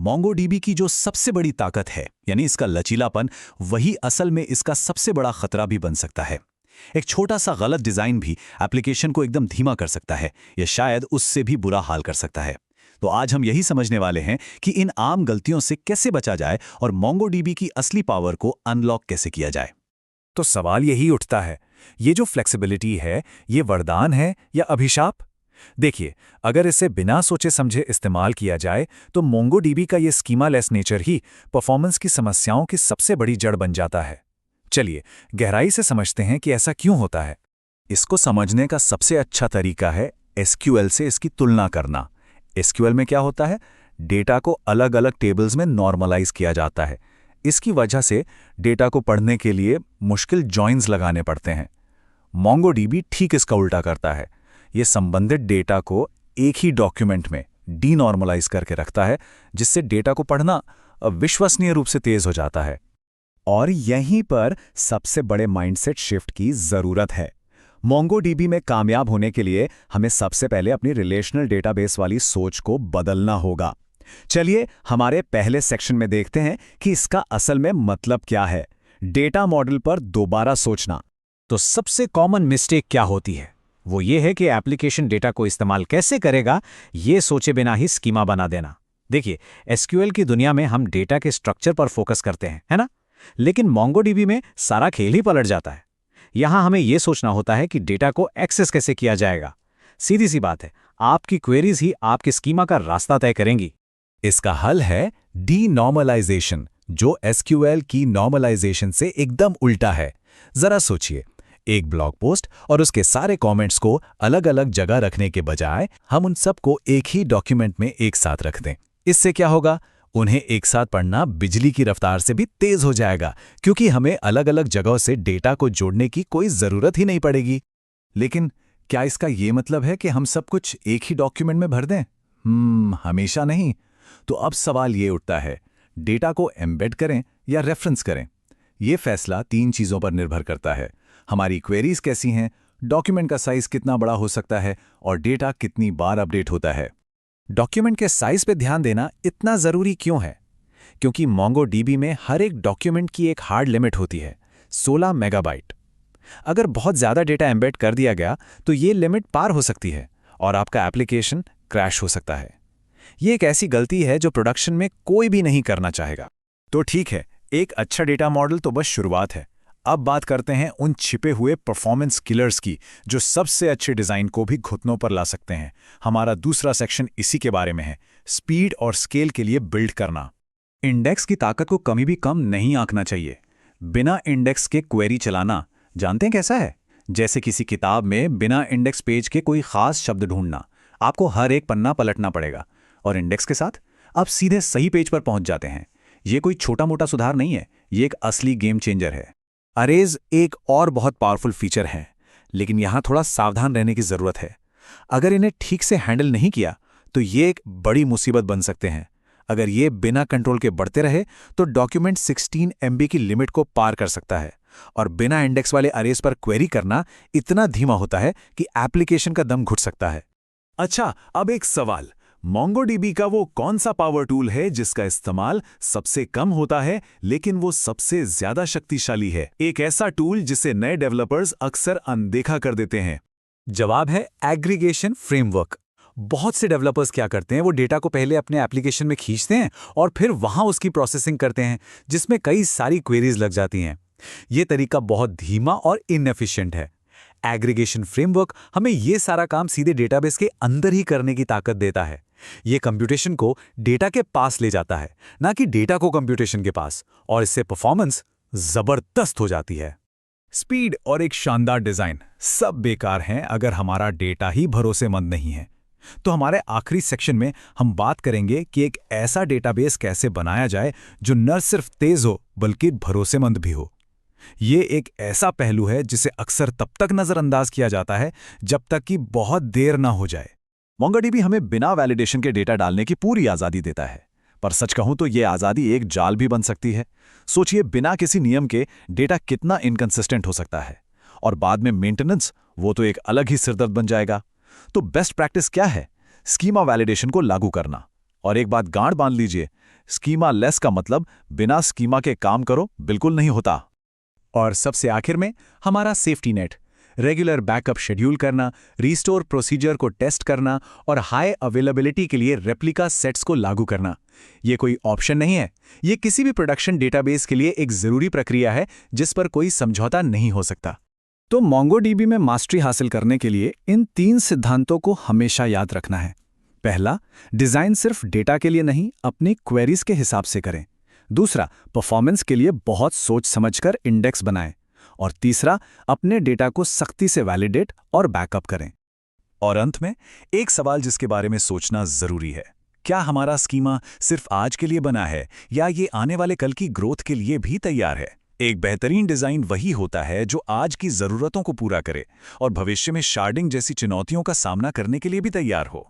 MongoDB की जो सबसे बड़ी ताकत है, यानी इसका लचीलापन, वही असल में इसका सबसे बड़ा खतरा भी बन सकता है। एक छोटा सा गलत डिजाइन भी एप्लीकेशन को एकदम धीमा कर सकता है, या शायद उससे भी बुरा हाल कर सकता है। तो आज हम यही समझने वाले हैं कि इन आम गलतियों से कैसे बचा जाए और MongoDB की असली पावर को अनलॉक कैसे किया जाए। तो सवाल यही उठता है, ये जो फ्लेक्सिबिलिटी है, ये वरदान है या अभिशाप? देखिए, अगर इसे बिना सोचे समझे इस्तेमाल किया जाए तो MongoDB का ये स्कीमालेस नेचर ही परफॉर्मेंस की समस्याओं की सबसे बड़ी जड़ बन जाता है। चलिए, गहराई से समझते हैं कि ऐसा क्यों होता है। इसको समझने का सबसे अच्छा तरीका है SQL से इसकी तुलना करना। SQL में क्या होता है? डेटा को अलग अलग टेबल्स में नॉर्मलाइज किया जाता है। इसकी वजह से डेटा को पढ़ने के लिए मुश्किल जॉइंस लगाने पड़ते हैं। MongoDB ठीक इसका उल्टा करता है। ये संबंधित डेटा को एक ही डॉक्यूमेंट में डीनॉर्मलाइज करके रखता है, जिससे डेटा को पढ़ना विश्वसनीय रूप से तेज हो जाता है। और यहीं पर सबसे बड़े माइंडसेट शिफ्ट की जरूरत है। MongoDB में कामयाब होने के लिए हमें सबसे पहले अपनी रिलेशनल डेटाबेस वाली सोच को बदलना होगा। चलिए हमारे पहले सेक्शन में देखते हैं कि इसका असल में मतलब क्या है। डेटा मॉडल पर दोबारा सोचना। तो सबसे कॉमन मिस्टेक क्या होती है? वो ये है कि एप्लीकेशन डेटा को इस्तेमाल कैसे करेगा, ये सोचे बिना ही स्कीमा बना देना। देखिए, SQL की दुनिया में हम डेटा के स्ट्रक्चर पर फोकस करते हैं, है ना? लेकिन MongoDB में सारा खेल ही पलट जाता है। यहां हमें यह सोचना होता है कि डेटा को एक्सेस कैसे किया जाएगा। सीधी सी बात है, आपकी क्वेरीज ही आपके स्कीमा का रास्ता तय करेंगी। इसका हल है डीनॉर्मलाइजेशन, जो SQL की नॉर्मलाइजेशन से एकदम उल्टा है। जरा सोचिए, एक ब्लॉग पोस्ट और उसके सारे कमेंट्स को अलग अलग जगह रखने के बजाय हम उन सबको एक ही डॉक्यूमेंट में एक साथ रख दें। इससे क्या होगा? उन्हें एक साथ पढ़ना बिजली की रफ्तार से भी तेज हो जाएगा, क्योंकि हमें अलग अलग जगहों से डेटा को जोड़ने की कोई जरूरत ही नहीं पड़ेगी। लेकिन क्या इसका ये मतलब है कि हम सब कुछ एक ही डॉक्यूमेंट में भर दें? हमेशा नहीं। तो अब सवाल ये उठता है, डेटा को एम्बेड करें या रेफरेंस करें? ये फैसला 3 चीज़ों पर निर्भर करता है। हमारी क्वेरीज कैसी हैं, डॉक्यूमेंट का साइज कितना बड़ा हो सकता है, और डेटा कितनी बार अपडेट होता है। डॉक्यूमेंट के साइज पे ध्यान देना इतना जरूरी क्यों है? क्योंकि MongoDB में हर एक डॉक्यूमेंट की एक हार्ड लिमिट होती है, 16 मेगाबाइट। अगर बहुत ज़्यादा डेटा एम्बेड कर दिया गया तो ये लिमिट पार हो सकती है और आपका एप्लीकेशन क्रैश हो सकता है। ये एक ऐसी गलती है जो प्रोडक्शन में कोई भी नहीं करना चाहेगा। तो ठीक है, एक अच्छा डेटा मॉडल तो बस शुरुआत है। अब बात करते हैं उन छिपे हुए परफॉर्मेंस किलर्स की, जो सबसे अच्छे डिज़ाइन को भी घुटनों पर ला सकते हैं। हमारा दूसरा सेक्शन इसी के बारे में है, स्पीड और स्केल के लिए बिल्ड करना। इंडेक्स की ताकत को कभी भी कम नहीं आंकना चाहिए। बिना इंडेक्स के क्वेरी चलाना जानते हैं कैसा है? जैसे किसी किताब में बिना इंडेक्स पेज के कोई खास शब्द ढूंढना। आपको हर एक पन्ना पलटना पड़ेगा, और इंडेक्स के साथ आप सीधे सही पेज पर पहुंच जाते हैं। ये कोई छोटा मोटा सुधार नहीं है, ये एक असली गेम चेंजर है। अरेज एक और बहुत पावरफुल फीचर है, लेकिन यहां थोड़ा सावधान रहने की जरूरत है। अगर इन्हें ठीक से हैंडल नहीं किया तो ये एक बड़ी मुसीबत बन सकते हैं। अगर ये बिना कंट्रोल के बढ़ते रहे तो डॉक्यूमेंट 16 MB की लिमिट को पार कर सकता है, और बिना इंडेक्स वाले अरेज पर क्वेरी करना इतना धीमा होता है कि एप्लीकेशन का दम घुट सकता है। अच्छा, अब एक सवाल, MongoDB का वो कौन सा पावर टूल है जिसका इस्तेमाल सबसे कम होता है लेकिन वो सबसे ज्यादा शक्तिशाली है? एक ऐसा टूल जिसे नए डेवलपर्स अक्सर अनदेखा कर देते हैं। जवाब है एग्रीगेशन फ्रेमवर्क। बहुत से डेवलपर्स क्या करते हैं, वो डेटा को पहले अपने एप्लीकेशन में खींचते हैं और फिर वहां उसकी प्रोसेसिंग करते हैं, जिसमें कई सारी क्वेरीज लग जाती हैं। ये तरीका बहुत धीमा और इनएफिशिएंट है। एग्रीगेशन फ्रेमवर्क हमें ये सारा काम सीधे डेटाबेस के अंदर ही करने की ताकत देता है। ये कंप्यूटेशन को डेटा के पास ले जाता है, ना कि डेटा को कंप्यूटेशन के पास, और इससे परफॉर्मेंस जबरदस्त हो जाती है। स्पीड और एक शानदार डिजाइन सब बेकार हैं अगर हमारा डेटा ही भरोसेमंद नहीं है। तो हमारे आखिरी सेक्शन में हम बात करेंगे कि एक ऐसा डेटाबेस कैसे बनाया जाए जो न सिर्फ तेज हो बल्कि भरोसेमंद भी हो। ये एक ऐसा पहलू है जिसे अक्सर तब तक नजरअंदाज किया जाता है जब तक कि बहुत देर ना हो जाए। MongoDB हमें बिना वैलिडेशन के डेटा डालने की पूरी आज़ादी देता है, पर सच कहूं तो ये आज़ादी एक जाल भी बन सकती है। सोचिए, बिना किसी नियम के डेटा कितना इनकंसिस्टेंट हो सकता है, और बाद में मेंटेनेंस, वो तो एक अलग ही सिरदर्द बन जाएगा। तो बेस्ट प्रैक्टिस क्या है? स्कीमा वैलिडेशन को लागू करना। और एक बात गांठ बांध लीजिए, स्कीमा लेस का मतलब बिना स्कीमा के काम करो बिल्कुल नहीं होता। और सबसे आखिर में हमारा safety net, regular backup schedule करना, रीस्टोर प्रोसीजर को टेस्ट करना और हाई अवेलेबिलिटी के लिए रेप्लिका सेट्स को लागू करना। ये कोई ऑप्शन नहीं है, ये किसी भी प्रोडक्शन डेटाबेस के लिए एक जरूरी प्रक्रिया है जिस पर कोई समझौता नहीं हो सकता। तो MongoDB में मास्टरी हासिल करने के लिए इन 3 सिद्धांतों को हमेशा याद रखना है। पहला, डिज़ाइन सिर्फ डेटा के लिए नहीं, अपनी क्वेरीज के हिसाब से करें। दूसरा, परफॉर्मेंस के लिए बहुत सोच समझकर इंडेक्स बनाएं। और तीसरा, अपने डेटा को सख्ती से वैलिडेट और बैकअप करें। और अंत में एक सवाल जिसके बारे में सोचना जरूरी है, क्या हमारा स्कीमा सिर्फ आज के लिए बना है या ये आने वाले कल की ग्रोथ के लिए भी तैयार है? एक बेहतरीन डिजाइन वही होता है जो आज की जरूरतों को पूरा करे और भविष्य में शार्डिंग जैसी चुनौतियों का सामना करने के लिए भी तैयार हो।